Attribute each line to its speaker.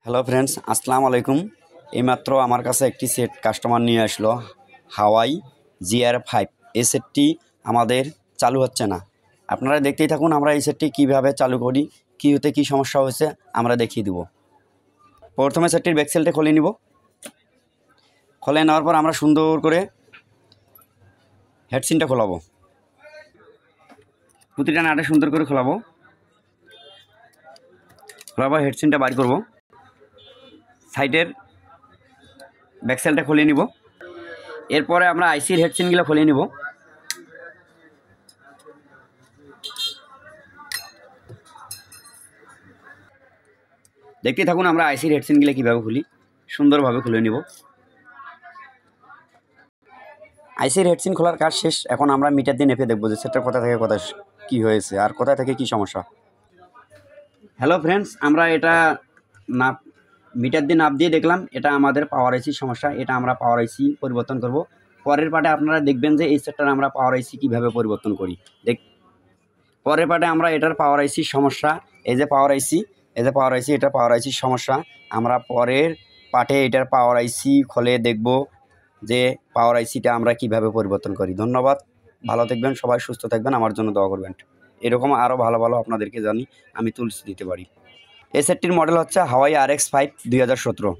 Speaker 1: Hello friends, আসসালামু আলাইকুম। এইমাত্র আমার কাছে একটি সেট কাস্টমার নিয়ে আসলো, হাওয়াই GR5। এই সেটটি আমাদের চালু হচ্ছে না। আপনারা দেখতেই থাকুন আমরা এই সেটটি কীভাবে চালু করি, কী হতে কী সমস্যা হয়েছে আমরা দেখিয়ে দেব। প্রথমে সেটটির ব্যাকসেলটা খুলে নিব। খুলে নেওয়ার পর আমরা সুন্দর করে হেডসিনটা খোলাবো। প্রতিটা নাটে সুন্দর করে খোলাবো। খোলাবার হেডসিনটা বাইর করব। সাইডের ব্যাকসেলটা খুলে নিব। এরপরে আমরা আইসির হেডসিনগুলো খুলে নিব। দেখতে থাকুন আমরা আইসির হেডসিনগুলো কীভাবে খুলি, সুন্দরভাবে খুলে নিব। আইসির হেডসিন খোলার কাজ শেষ। এখন আমরা মিটার দিয়ে নেপে দেখবো যে সেটার কোথা থেকে কোথায় কী হয়েছে আর কোথা থেকে কী সমস্যা। হ্যালো ফ্রেন্ডস, আমরা এটা মিটার দিয়ে নাপ দিয়ে দেখলাম এটা আমাদের পাওয়ার আইসির সমস্যা। এটা আমরা পাওয়ার আইসি পরিবর্তন করব। পরের পার্টে আপনারা দেখবেন যে এই সেটটার আমরা পাওয়ার আইসি কীভাবে পরিবর্তন করি। পরের পার্টে আমরা এটার পাওয়ার আইসির সমস্যা, এই যে পাওয়ার আইসি, এটার পাওয়ার আইসির সমস্যা আমরা পরের পার্টে এটার পাওয়ার আইসি খুলে দেখব যে পাওয়ার আইসিটা আমরা কিভাবে পরিবর্তন করি। ধন্যবাদ, ভালো থাকবেন সবাই, সুস্থ থাকবেন, আমার জন্য দোয়া করবেন। এরকম আরও ভালো ভালো আপনাদেরকে জানি আমি টুলস দিতে পারি। এই সেটটির মডেল হচ্ছে হাওয়াই RX5 2017।